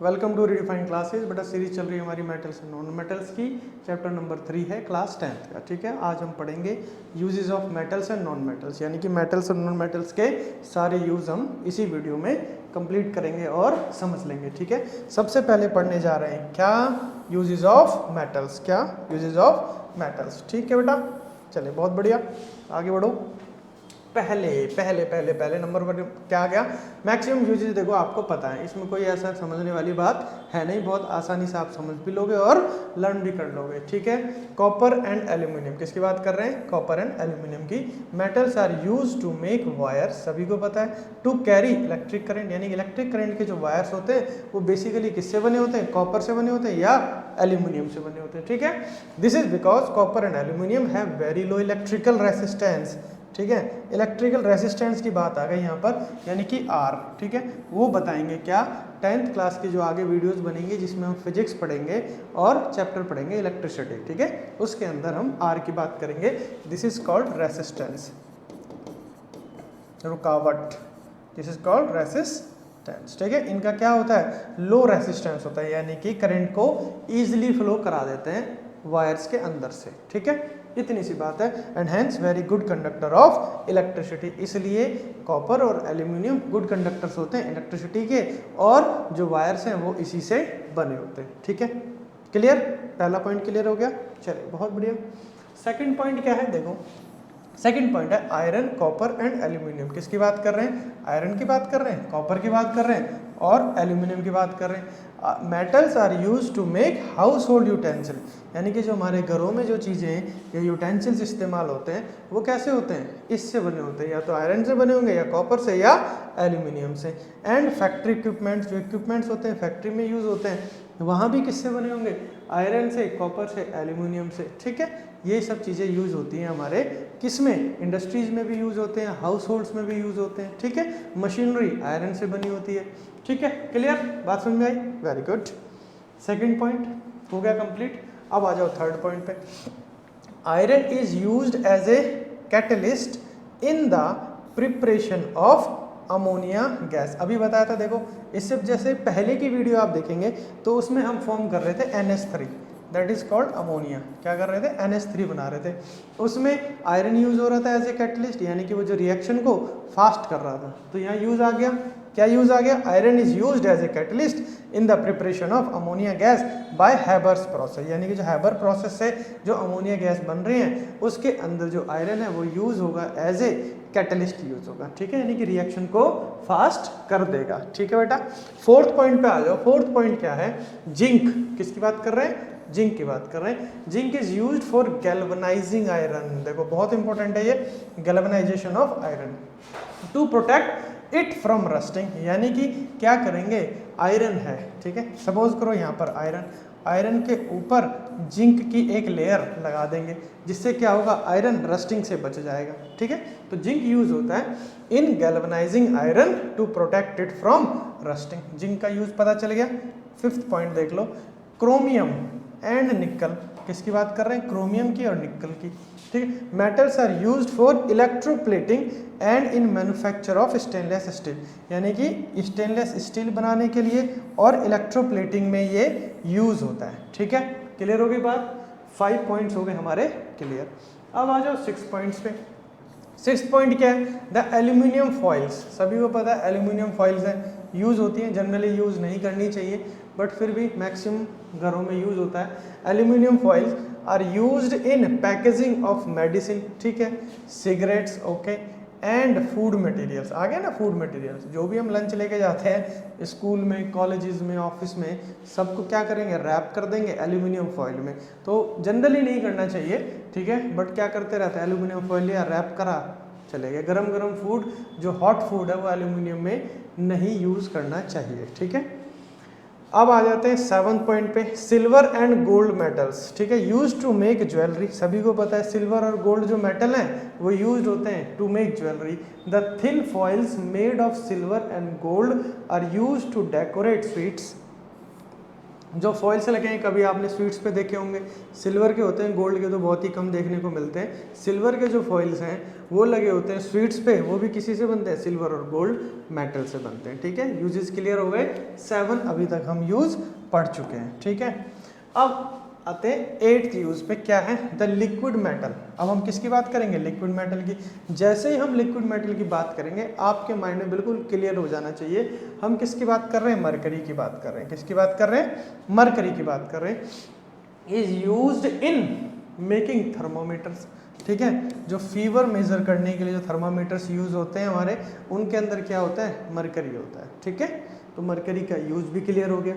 Welcome to Redefine Classes. बेटा series चल रही है हमारी मेटल्स एंड नॉन मेटल्स की। चैप्टर नंबर 3 है क्लास 10th का। ठीक है, आज हम पढ़ेंगे uses of metals and non metals, यानी कि मेटल्स और नॉन मेटल्स के सारे यूज हम इसी वीडियो में कंप्लीट करेंगे और समझ लेंगे। ठीक है, सबसे पहले पढ़ने जा रहे हैं क्या यूजेस ऑफ मेटल्स, क्या यूजेस ऑफ मेटल्स। ठीक है बेटा, चले बहुत बढ़िया, आगे बढ़ो। पहले पहले पहले पहले नंबर पर क्या आ गया, मैक्सिमम यूजेज। देखो आपको पता है, इसमें कोई ऐसा समझने वाली बात है नहीं, बहुत आसानी से आप समझ भी लोगे और लर्न भी कर लोगे। ठीक है, कॉपर एंड एल्यूमिनियम, किसकी बात कर रहे हैं, कॉपर एंड एल्यूमिनियम की। Metals are use to make wire, सभी को पता है। टू कैरी इलेक्ट्रिक करंट, यानी इलेक्ट्रिक करंट के जो वायर्स होते हैं वो बेसिकली किससे बने होते हैं, कॉपर से बने होते हैं या एल्यूमिनियम से बने होते हैं। ठीक है, this is because copper and aluminium have very low electrical resistance. ठीक है, इलेक्ट्रिकल रेसिस्टेंस की बात आ गई यहाँ पर, यानी कि आर। ठीक है, वो बताएंगे क्या 10th क्लास की जो आगे वीडियोस बनेंगे जिसमें हम फिजिक्स पढ़ेंगे और चैप्टर पढ़ेंगे इलेक्ट्रिसिटी। ठीक है, उसके अंदर हम आर की बात करेंगे। दिस इज कॉल्ड रेसिस्टेंस, रुकावट। This is called resistance. ठीक है, इनका क्या होता है, लो रेसिस्टेंस होता है, यानी कि करंट को ईजिली फ्लो करा देते हैं वायर्स के अंदर से। ठीक है, इतनी सी बात है। And hence very good conductor of electricity, इसलिए कॉपर और एल्यूमिनियम गुड कंडक्टर्स होते हैं इलेक्ट्रिसिटी के, और जो वायर्स हैं वो इसी से बने होते हैं। ठीक है, क्लियर, पहला पॉइंट क्लियर हो गया। चलिए बहुत बढ़िया। सेकंड पॉइंट क्या है, देखो सेकंड पॉइंट है आयरन, कॉपर एंड एल्यूमिनियम। किसकी बात कर रहे हैं, आयरन की बात कर रहे हैं, कॉपर की बात कर रहे हैं और एल्यूमिनियम की बात कर रहे हैं। Metals are use to make household utensil, यानी कि जो हमारे घरों में जो चीज़ें या यूटेंसिल्स इस्तेमाल होते हैं वो कैसे होते हैं, इससे बने होते हैं, या तो आयरन से बने होंगे या कॉपर से या एल्यूमिनियम से। एंड फैक्ट्री इक्विपमेंट्स, जो इक्विपमेंट्स होते हैं फैक्ट्री में यूज़ होते हैं, वहाँ भी किससे बने होंगे, आयरन से, कॉपर से, एल्यूमिनियम से। ठीक है, ये सब चीज़ें यूज़ होती हैं हमारे किसमें, इंडस्ट्रीज़ में भी यूज़ होते हैं, हाउस होल्ड्स में भी यूज़ होते हैं। ठीक है, मशीनरी आयरन से बनी होती है। ठीक है, क्लियर, बात समझ में आई, वेरी गुड। सेकंड पॉइंट हो गया कंप्लीट। अब आ जाओ थर्ड पॉइंट पे। Iron is used as a catalyst in the preparation of ammonia gas. अभी बताया था, देखो इससे जैसे पहले की वीडियो आप देखेंगे तो उसमें हम फॉर्म कर रहे थे NH3, that is called ammonia. क्या कर रहे थे, NH3 बना रहे थे। उसमें आयरन यूज हो रहा था एज ए कैटलिस्ट, यानी कि वो जो रिएक्शन को फास्ट कर रहा था। तो यहाँ यूज आ गया, क्या यूज आ गया, iron is used as a catalyst in the preparation of ammonia gas by Haber's process, यानी कि जो हैबर प्रोसेस से जो अमोनिया गैस बन रही है उसके अंदर जो आयरन है वो यूज होगा एज ए कैटलिस्ट यूज होगा। ठीक है, यानी कि रिएक्शन को फास्ट कर देगा। ठीक है बेटा, फोर्थ पॉइंट पे आ जाओ। फोर्थ पॉइंट क्या है, जिंक। किसकी बात कर रहे हैं, जिंक की बात कर रहे हैं। Zinc is used for galvanizing iron, देखो बहुत इंपॉर्टेंट है ये, galvanization of iron to protect it from rusting, यानी कि क्या करेंगे, आयरन है, ठीक है, सपोज करो यहाँ पर आयरन के ऊपर जिंक की एक लेयर लगा देंगे, जिससे क्या होगा, आयरन रस्टिंग से बच जाएगा। ठीक है, तो जिंक यूज होता है in galvanizing iron to protect it from rusting. Zinc का यूज पता चल गया। फिफ्थ पॉइंट देख लो, क्रोमियम एंड निकल। किसकी बात कर रहे हैं, क्रोमियम की और निकल की। ठीक है, metals are used for electroplating and in manufacture of stainless steel, यानी कि स्टेनलेस स्टील बनाने के लिए और इलेक्ट्रोप्लेटिंग में ये यूज होता है। ठीक है, क्लियर हो गई बात। 5 पॉइंट्स हो गए हमारे क्लियर। अब आ जाओ 6 पॉइंट्स पे। 6th पॉइंट क्या है, द एल्यूमिनियम फॉइल्स। सभी को पता है एल्यूमिनियम फॉइल्स हैं, यूज़ होती हैं, जनरली यूज़ नहीं करनी चाहिए बट फिर भी मैक्सिमम घरों में यूज़ होता है। Aluminium foils are used in packaging of medicine, ठीक है, cigarettes, okay, and food materials. आ गया ना, फूड मटेरियल्स, जो भी हम लंच लेके जाते हैं स्कूल में, कॉलेजेस में, ऑफिस में, सबको क्या करेंगे, रैप कर देंगे एल्यूमिनियम फॉइल में। तो जनरली नहीं करना चाहिए, ठीक है, बट क्या करते रहते हैं, एल्यूमिनियम फॉइल लिया, रैप करा, चले गए। गरम गरम फूड, जो हॉट फूड है वो एल्यूमिनियम में नहीं यूज़ करना चाहिए। ठीक है, अब आ जाते हैं 7th पॉइंट पे, सिल्वर एंड गोल्ड मेटल्स। ठीक है, यूज टू मेक ज्वेलरी। सभी को पता है सिल्वर और गोल्ड जो मेटल हैं वो यूज होते हैं to make jewellery. The thin foils made of silver and gold are use to decorate sweets. जो फॉइल्स लगे हैं कभी आपने स्वीट्स पे देखे होंगे, सिल्वर के होते हैं, गोल्ड के तो बहुत ही कम देखने को मिलते हैं। सिल्वर के जो फॉइल्स हैं वो लगे होते हैं स्वीट्स पे, वो भी किसी से बनते हैं, सिल्वर और गोल्ड मेटल से बनते हैं। ठीक है, यूजेस क्लियर हो गए, 7 अभी तक हम यूज पढ़ चुके हैं। ठीक है, अब आते हैं 8th यूज पे, क्या है, द लिक्विड मेटल। अब हम किसकी बात करेंगे, लिक्विड मेटल की। जैसे ही हम लिक्विड मेटल की बात करेंगे आपके माइंड में बिल्कुल क्लियर हो जाना चाहिए हम किसकी बात कर रहे हैं, मरकरी की बात कर रहे हैं। किसकी बात कर रहे हैं, मरकरी की बात कर रहे हैं। Is used in making thermometers. ठीक है, जो फीवर मेजर करने के लिए जो थर्मामीटर्स यूज होते हैं हमारे, उनके अंदर क्या होता है, मरकरी होता है। ठीक है, तो मरकरी का यूज भी क्लियर हो गया।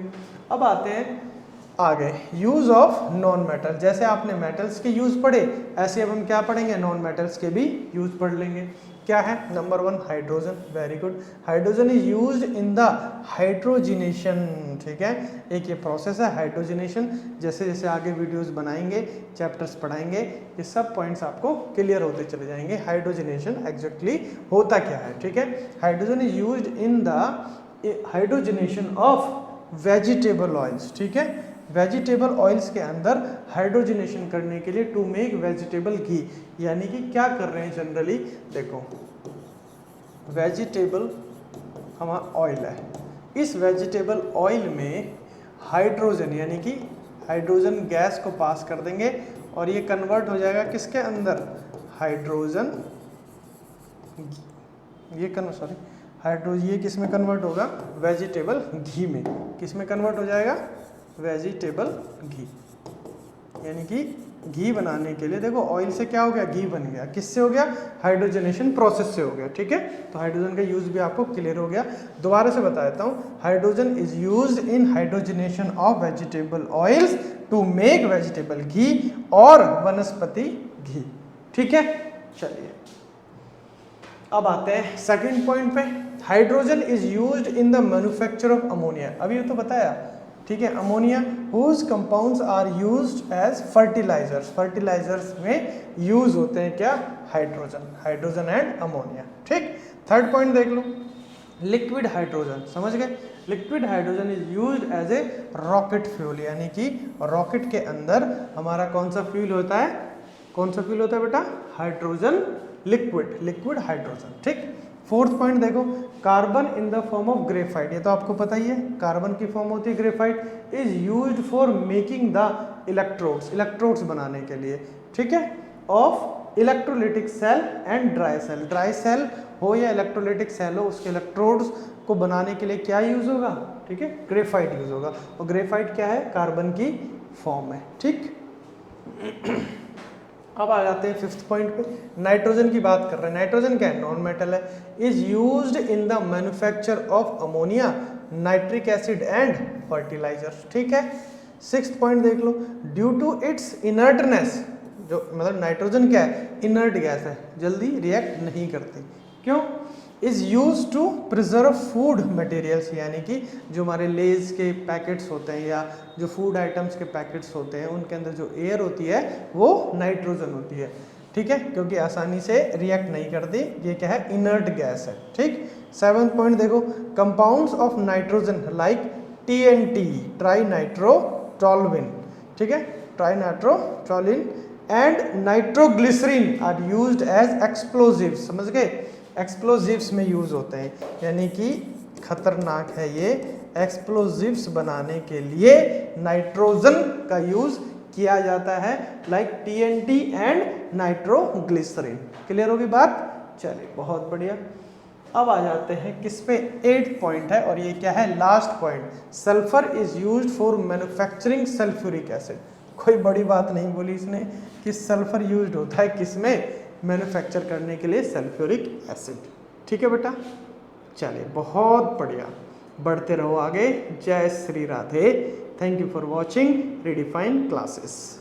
अब आते हैं आगे, यूज ऑफ नॉन मेटल। जैसे आपने मेटल्स के यूज पढ़े, ऐसे अब हम क्या पढ़ेंगे, नॉन मेटल्स के भी यूज पढ़ लेंगे। क्या है, number 1 hydrogen, very good. Hydrogen is used in the hydrogenation. ठीक है, एक ये प्रोसेस है हाइड्रोजिनेशन। जैसे जैसे आगे वीडियोस बनाएंगे, चैप्टर्स पढ़ाएंगे, ये सब पॉइंट्स आपको क्लियर होते चले जाएंगे। हाइड्रोजिनेशन एग्जैक्टली होता क्या है। ठीक है, hydrogen is used in the hydrogenation of vegetable oils. ठीक है, वेजिटेबल ऑयल्स के अंदर हाइड्रोजनेशन करने के लिए टू मेक वेजिटेबल घी। यानी कि क्या कर रहे हैं जनरली, देखो वेजिटेबल हमारा ऑयल है, इस वेजिटेबल ऑयल में हाइड्रोजन यानी कि हाइड्रोजन गैस को पास कर देंगे और ये कन्वर्ट हो जाएगा किसके अंदर, हाइड्रोजन, ये किस में कन्वर्ट होगा, वेजिटेबल घी में। किस में कन्वर्ट हो जाएगा, वेजिटेबल घी। यानी कि घी बनाने के लिए देखो ऑयल से क्या हो गया, घी बन गया। किससे हो गया, हाइड्रोजनेशन प्रोसेस से हो गया। ठीक है, तो हाइड्रोजन का यूज भी आपको क्लियर हो गया। दोबारा से बता देता हूँ, hydrogen is used in hydrogenation of vegetable oils to make vegetable ghee और वनस्पति घी। ठीक है, चलिए अब आते हैं सेकंड पॉइंट पे। Hydrogen is used in the manufacture of ammonia. अभी ये तो बताया, ठीक है, ammonia whose compounds are used as fertilisers. Fertilisers में यूज होते हैं क्या, हाइड्रोजन, हाइड्रोजन एंड अमोनिया। ठीक, थर्ड पॉइंट देख लो, लिक्विड हाइड्रोजन। समझ गए, liquid hydrogen is used as a rocket fuel. यानी कि रॉकेट के अंदर हमारा कौन सा फ्यूल होता है, कौन सा फ्यूल होता है बेटा, हाइड्रोजन लिक्विड, लिक्विड हाइड्रोजन। ठीक, फोर्थ पॉइंट देखो, carbon in the form of graphite. ये तो आपको पता ही है, कार्बन की फॉर्म होती है graphite. Is used for making the electrodes, electrodes बनाने के लिए। ठीक है, of electrolytic cell and dry cell. Dry cell हो या इलेक्ट्रोलिटिक सेल हो, उसके इलेक्ट्रोड्स को बनाने के लिए क्या यूज होगा, ठीक है, ग्रेफाइट यूज होगा। और ग्रेफाइट क्या है, कार्बन की फॉर्म है। ठीक, अब आ जाते हैं फिफ्थ पॉइंट पे, नाइट्रोजन की बात कर रहे हैं। नाइट्रोजन क्या है, नॉन मेटल है। Is used in the manufacture of ammonia, nitric acid and fertilizer. ठीक है, सिक्स्थ पॉइंट देख लो, ड्यू टू इट्स इनर्टनेस, जो मतलब नाइट्रोजन क्या है, इनर्ट गैस है, जल्दी रिएक्ट नहीं करती। क्यों, is use to preserve food materials. यानी कि जो हमारे लेज के पैकेट्स होते हैं या जो फूड आइटम्स के पैकेट्स होते हैं, उनके अंदर जो एयर होती है वो नाइट्रोजन होती है। ठीक है, क्योंकि आसानी से रिएक्ट नहीं करती, ये क्या है, इनर्ट गैस है। ठीक, सेवंथ पॉइंट देखो, compounds of nitrogen like TNT, trinitrotoluene, ठीक है, trinitrotoluene and nitroglycerine are used as explosives. समझ गए, एक्सप्लोजिव्स में यूज होते हैं, यानी कि खतरनाक है ये, एक्सप्लोजिव्स बनाने के लिए नाइट्रोजन का यूज किया जाता है, like TNT and nitroglycerine. Clear होगी बात, चलिए बहुत बढ़िया। अब आ जाते हैं किस पे, 8th पॉइंट है और ये क्या है, last point. Sulphur is used for manufacturing sulphuric acid. कोई बड़ी बात नहीं बोली इसने कि सल्फर यूज्ड होता है किसमें, मैन्युफैक्चर करने के लिए, सल्फ्यूरिक एसिड। ठीक है बेटा, चलिए बहुत बढ़िया, बढ़ते रहो आगे। जय Shri Radhe. Thank you for watching redefine classes.